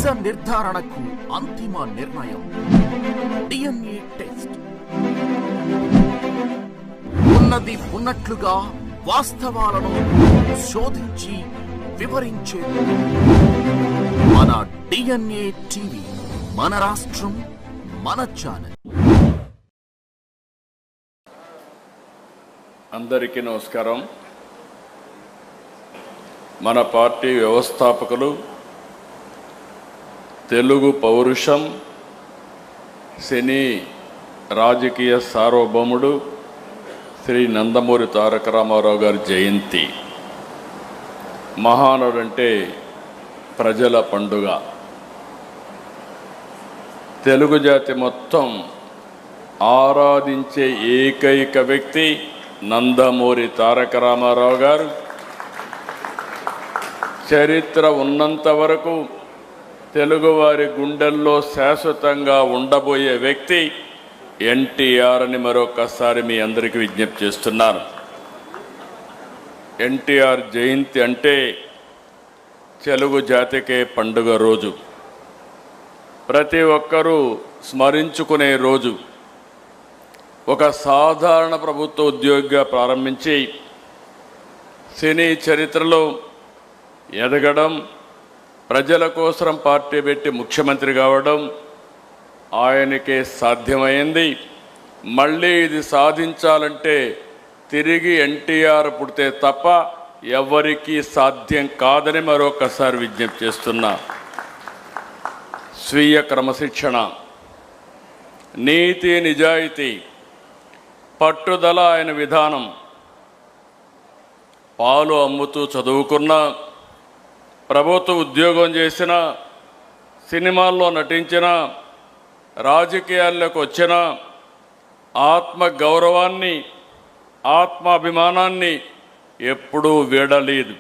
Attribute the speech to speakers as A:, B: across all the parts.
A: నిజ నిర్ధారణకు అంతిమ నిర్ణయం డిఎన్ఏ టెస్ట్. ఉన్నది ఉన్నట్లుగా వాస్తవాలను శోధించి వివరించే మన డిఎన్ఏ టీవీ, మన రాష్ట్రం, మన ఛానల్.
B: అందరికీ నమస్కారం. మన పార్టీ వ్యవస్థాపకులు, తెలుగు పౌరుషం, సినీ రాజకీయ సార్వభౌముడు శ్రీ నందమూరి తారక రామారావు గారి జయంతి. మహానుడు అంటే ప్రజల పండుగ. తెలుగు జాతి మొత్తం ఆరాధించే ఏకైక వ్యక్తి నందమూరి తారక రామారావు గారు. చరిత్ర ఉన్నంత వరకు తెలుగువారి గుండెల్లో శాశ్వతంగా ఉండబోయే వ్యక్తి ఎన్టీఆర్ అని మరొకసారి మీ అందరికీ విజ్ఞప్తి చేస్తున్నాను. ఎన్టీఆర్ జయంతి అంటే తెలుగు జాతికే పండుగ రోజు, ప్రతి ఒక్కరూ స్మరించుకునే రోజు. ఒక సాధారణ ప్రభుత్వ ఉద్యోగిగా ప్రారంభించి సినీ చరిత్రలో ఎదగడం, ప్రజల కోసం పార్టీ పెట్టి ముఖ్యమంత్రి కావడం ఆయనకే సాధ్యమైంది. మళ్ళీ ఇది సాధించాలంటే తిరిగి ఎన్టీఆర్ పుడితే తప్ప ఎవరికీ సాధ్యం కాదని మరొకసారి విజ్ఞప్తి చేస్తున్నా. స్వీయ క్రమశిక్షణ, నీతి, నిజాయితీ, పట్టుదల ఆయన విధానం. పాలు అమ్ముతూ చదువుకున్న, ప్రభుత్వ ఉద్యోగం చేసిన, సినిమాల్లో నటించిన, రాజకీయాల్లోకి వచ్చిన ఆత్మ గౌరవాన్ని, ఆత్మాభిమానాన్ని ఎప్పుడూ వీడలేదు.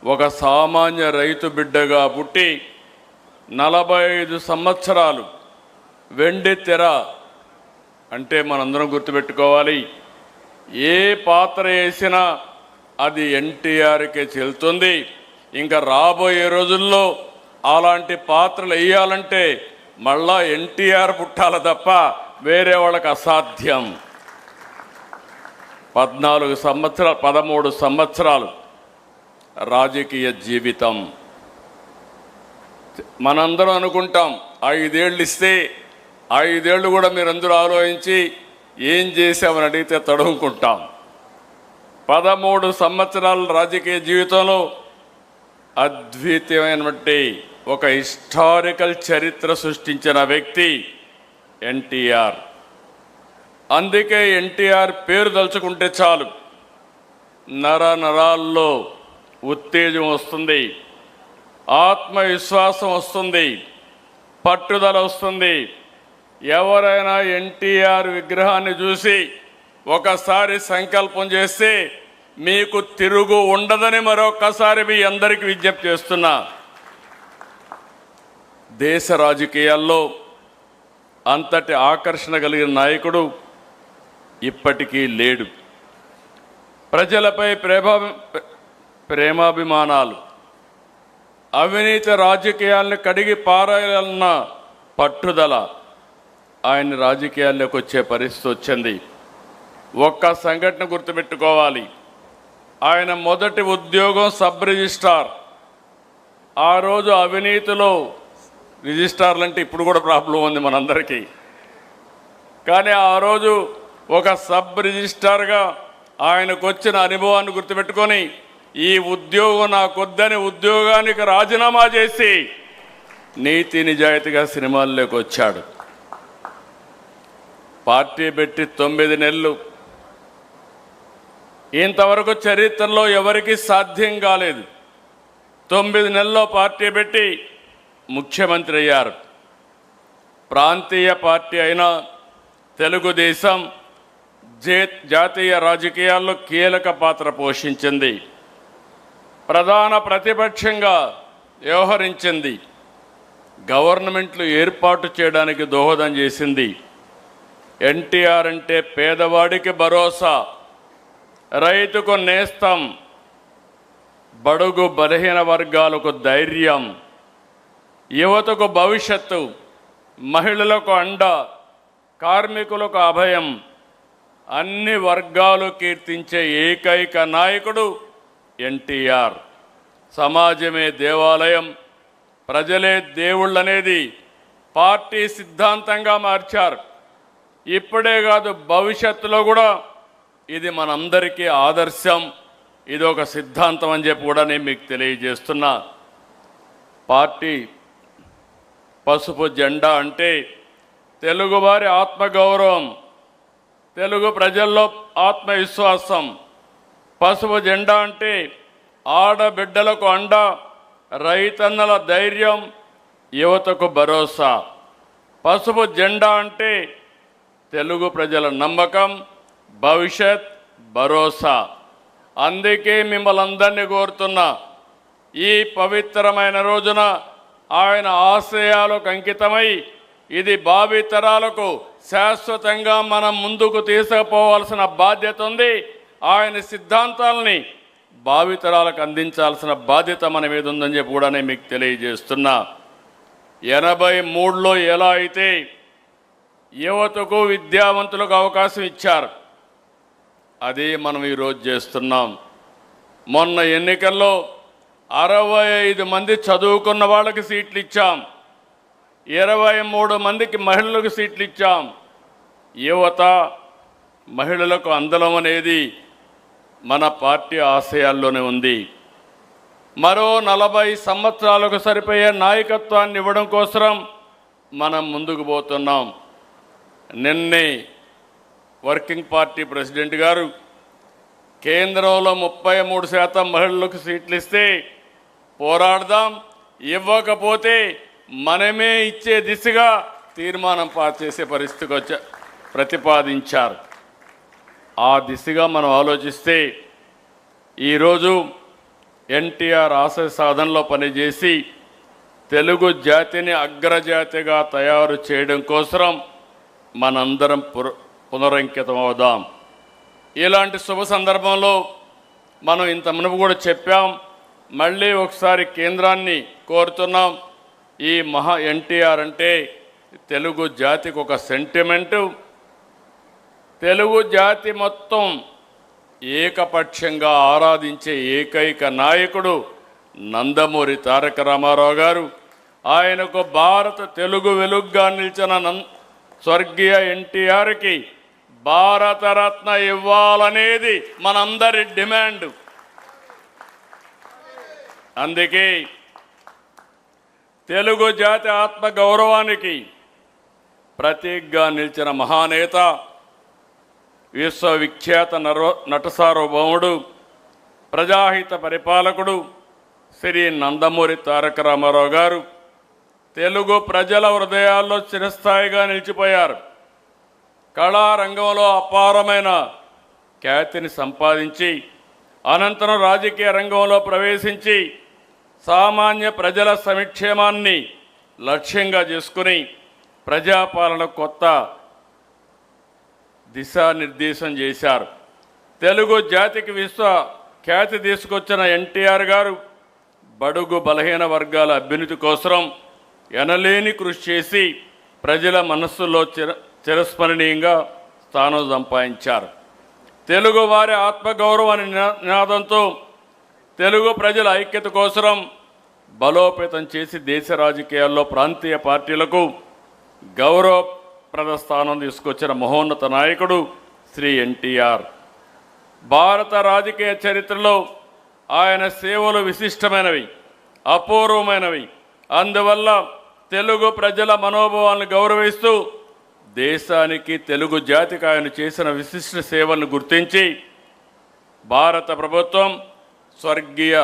B: ఒక సామాన్య రైతు బిడ్డగా పుట్టి 45 సంవత్సరాలు వెండి తెర అంటే మనందరం గుర్తుపెట్టుకోవాలి, ఏ పాత్ర వేసినా అది ఎన్టీఆర్కే చెల్లుతుంది. ఇంకా రాబోయే రోజుల్లో అలాంటి పాత్రలు వేయాలంటే మళ్ళా ఎన్టీఆర్ పుట్టాల తప్ప వేరే వాళ్ళకి అసాధ్యం. 13 సంవత్సరాలు రాజకీయ జీవితం. మనందరం అనుకుంటాం 5 ఏళ్ళు ఇస్తే 5 ఏళ్ళు కూడా మీరందరూ ఆలోచించి ఏం చేశామని అడిగితే తడుముకుంటాం. 13 సంవత్సరాల రాజకీయ జీవితంలో అద్వితీయమైనటువంటి ఒక హిస్టారికల్ చరిత్ర సృష్టించిన వ్యక్తి ఎన్టీఆర్. అందుకే ఎన్టీఆర్ పేరు తలుచుకుంటే చాలు నరాల్లో ఉత్తేజం వస్తుంది, ఆత్మవిశ్వాసం వస్తుంది, పట్టుదల వస్తుంది. ఎవరైనా ఎన్టీఆర్ విగ్రహాన్ని చూసి ఒకసారి సంకల్పం చేస్తే మీకు తిరుగు ఉండదని మరొకసారి మీ అందరికీ విజ్ఞప్తి చేస్తున్నా. దేశ రాజకీయాల్లో అంతటి ఆకర్షణ కలిగిన నాయకుడు ఇప్పటికీ లేడు. ప్రజలపై ప్రేమాభిమానాలు, అవినీతి రాజకీయాలను కడిగి పారాయాలన్న పట్టుదల ఆయన రాజకీయాల్లోకి వచ్చే పరిస్థితి వచ్చింది. ఒక్క సంఘటన గుర్తుపెట్టుకోవాలి. ఆయన మొదటి ఉద్యోగం సబ్ రిజిస్ట్రార్. ఆ రోజు అవినీతిలో రిజిస్ట్రార్లు అంటే ఇప్పుడు కూడా ప్రాబ్లం ఉంది మనందరికీ. కానీ ఆ రోజు ఒక సబ్ రిజిస్ట్రార్గా ఆయనకు వచ్చిన అనుభవాన్ని గుర్తుపెట్టుకొని ఈ ఉద్యోగం నాకొద్దని ఉద్యోగానికి రాజీనామా చేసి నీతి నిజాయితీగా సినిమాల్లోకి వచ్చాడు. పార్టీ పెట్టి 9 నెలలు. ఇంతవరకు చరిత్రలో ఎవరికి సాధ్యం కాలేదు. 9 నెలల్లో పార్టీ పెట్టి ముఖ్యమంత్రి అయ్యారు. ప్రాంతీయ పార్టీ అయిన తెలుగుదేశం జాతీయ రాజకీయాల్లో కీలక పాత్ర పోషించింది. ప్రధాన ప్రతిపక్షంగా వ్యవహరించింది. గవర్నమెంట్లు ఏర్పాటు చేయడానికి దోహదం చేసింది. ఎన్టీఆర్ అంటే పేదవాడికి భరోసా, రైతుకు నేస్తం, బడుగు బలహీన వర్గాలకు ధైర్యం, యువతకు భవిష్యత్తు, మహిళలకు అండ, కార్మికులకు అభయం, అన్ని వర్గాలు కీర్తించే ఏకైక నాయకుడు ఎన్టీఆర్. సమాజమే దేవాలయం, ప్రజలే దేవుళ్ళనేది పార్టీ సిద్ధాంతంగా మార్చారు. ఇప్పుడే కాదు, భవిష్యత్తులో కూడా ఇది మనందరికీ ఆదర్శం, ఇది ఒక సిద్ధాంతం అని చెప్పి కూడా నేను మీకు తెలియజేస్తున్నా. పార్టీ పసుపు జెండా అంటే తెలుగువారి ఆత్మగౌరవం, తెలుగు ప్రజల్లో ఆత్మవిశ్వాసం. పసుపు జెండా అంటే ఆడబిడ్డలకు అండ, రైతన్నల ధైర్యం, యువతకు భరోసా. పసుపు జెండా అంటే తెలుగు ప్రజల నమ్మకం, భవిష్యత్, భరోసా. అందుకే మిమ్మల్ని అందరినీ కోరుతున్నా, ఈ పవిత్రమైన రోజున ఆయన ఆశయాలకు అంకితమై ఇది భావితరాలకు శాశ్వతంగా మనం ముందుకు తీసుకుపోవాల్సిన బాధ్యత ఉంది. ఆయన సిద్ధాంతాలని భావితరాలకు అందించాల్సిన బాధ్యత మన మీద ఉందని చెప్పి కూడా నేను మీకు తెలియజేస్తున్నా. 83లో ఎలా అయితే యువతకు, విద్యావంతులకు అవకాశం ఇచ్చారు, అదే మనం ఈరోజు చేస్తున్నాం. మొన్న ఎన్నికల్లో 65 మంది చదువుకున్న వాళ్ళకి సీట్లు ఇచ్చాం, 23 మందికి మహిళలకు సీట్లు ఇచ్చాం. యువత, మహిళలకు అందలం అనేది మన పార్టీ ఆశయాల్లోనే ఉంది. మరో 40 సంవత్సరాలకు సరిపోయే నాయకత్వాన్ని ఇవ్వడం కోసం మనం ముందుకు పోతున్నాం. నిన్నే వర్కింగ్ పార్టీ ప్రెసిడెంట్ గారు కేంద్రంలో 33% మహిళలకు సీట్లు ఇస్తే పోరాడదాం, ఇవ్వకపోతే మనమే ఇచ్చే దిశగా తీర్మానం పాస్ చేసే పరిస్థితికి ప్రతిపాదించారు. ఆ దిశగా మనం ఆలోచిస్తే ఈరోజు ఎన్టీఆర్ ఆశయ సాధనలో పనిచేసి తెలుగు జాతిని అగ్రజాతిగా తయారు చేయడం కోసం మనందరం పునరంకితం అవుదాం. ఇలాంటి శుభ సందర్భంలో మనం ఇంత మునుపు కూడా చెప్పాం, మళ్ళీ ఒకసారి కేంద్రాన్ని కోరుతున్నాం. ఈ ఎన్టీఆర్ అంటే తెలుగు జాతికి ఒక సెంటిమెంటు. తెలుగు జాతి మొత్తం ఏకపక్షంగా ఆరాధించే ఏకైక నాయకుడు నందమూరి తారక రామారావు గారు. ఆయనకు భారత తెలుగు వెలుగుగా నిలిచిన స్వర్గీయ ఎన్టీఆర్కి భారతరత్న ఇవ్వాలనేది మనందరి డిమాండ్. అందుకే తెలుగు జాతి ఆత్మ గౌరవానికి ప్రతీకగా నిలిచిన మహానేత, విశ్వవిఖ్యాత నట సార్వభౌముడు, ప్రజాహిత పరిపాలకుడు శ్రీ నందమూరి తారక రామారావు గారు తెలుగు ప్రజల హృదయాల్లో చిరస్థాయిగా నిలిచిపోయారు. కళారంగంలో అపారమైన ఖ్యాతిని సంపాదించి అనంతరం రాజకీయ రంగంలో ప్రవేశించి సామాన్య ప్రజల సంక్షేమాన్ని లక్ష్యంగా చేసుకుని ప్రజాపాలన కొత్త దిశానిర్దేశం చేశారు. తెలుగు జాతికి విశ్వ ఖ్యాతి తీసుకొచ్చిన ఎన్టీఆర్ గారు బడుగు బలహీన వర్గాల అభ్యున్నతి కోసం ఎనలేని కృషి చేసి ప్రజల మనస్సులో చిరస్మరణీయంగా స్థానం సంపాదించారు. తెలుగు వారి ఆత్మగౌరవాన్ని నినాదంతో తెలుగు ప్రజల ఐక్యత కోసం బలోపేతం చేసి దేశ రాజకీయాల్లో ప్రాంతీయ పార్టీలకు గౌరవప్రద స్థానం తీసుకొచ్చిన మహోన్నత నాయకుడు శ్రీ ఎన్టీఆర్. భారత రాజకీయ చరిత్రలో ఆయన సేవలు విశిష్టమైనవి, అపూర్వమైనవి. అందువల్ల తెలుగు ప్రజల మనోభావాలను గౌరవిస్తూ దేశానికి, తెలుగు జాతికి ఆయన చేసిన విశిష్ట సేవలను గుర్తించి భారత ప్రభుత్వం స్వర్గీయ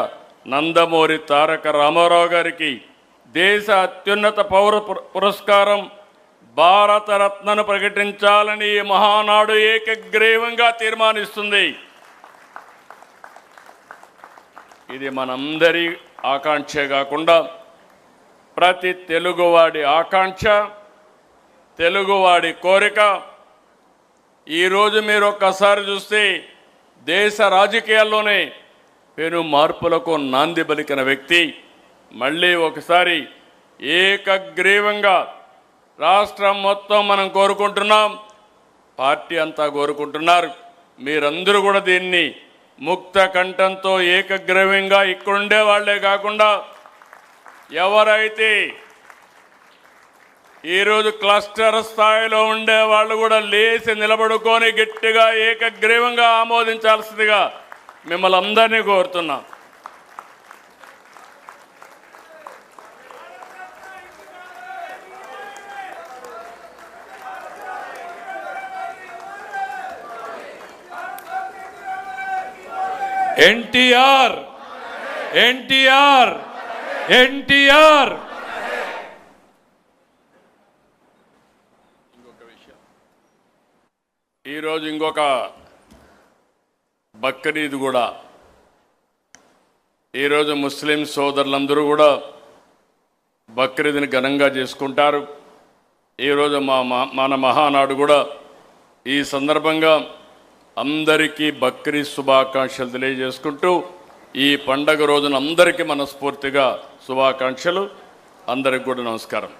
B: నందమూరి తారక రామారావు గారికి దేశ అత్యున్నత పౌర పురస్కారం భారతరత్నను ప్రకటించాలని ఈ మహానాడు ఏకగ్రీవంగా తీర్మానిస్తుంది. ఇది మనందరి ఆకాంక్షే కాకుండా ప్రతి తెలుగువాడి ఆకాంక్ష, తెలుగువాడి కోరిక. ఈరోజు మీరు ఒక్కసారి చూస్తే దేశ రాజకీయాల్లోనే పెను మార్పులకు నాంది పలికిన వ్యక్తి మళ్ళీ ఒకసారి ఏకగ్రీవంగా రాష్ట్రం మొత్తం మనం కోరుకుంటున్నాం, పార్టీ అంతా కోరుకుంటున్నారు. మీరందరూ కూడా దీన్ని ముక్త కంఠంతో ఏకగ్రీవంగా ఇక్కడుండే వాళ్లే కాకుండా ఎవరైతే ఈరోజు క్లస్టర్ స్థాయిలో ఉండే వాళ్ళు కూడా లేచి నిలబడుకొని గట్టిగా ఏకగ్రీవంగా ఆమోదించాల్సిందిగా మిమ్మల్ని అందరినీ కోరుతున్నాం.
C: ఎన్టీఆర్ ఎన్టీఆర్ ఎన్టీఆర్.
B: ఈరోజు ఇంకొక బక్రీద్ కూడా. ఈరోజు ముస్లిం సోదరులందరూ కూడా బక్రీద్ని ఘనంగా చేసుకుంటారు. ఈరోజు మన మహానాడు కూడా ఈ సందర్భంగా అందరికీ బక్రీద్ శుభాకాంక్షలు తెలియజేసుకుంటూ ఈ పండగ రోజున అందరికీ మనస్ఫూర్తిగా శుభాకాంక్షలు. అందరికి కూడా నమస్కారం.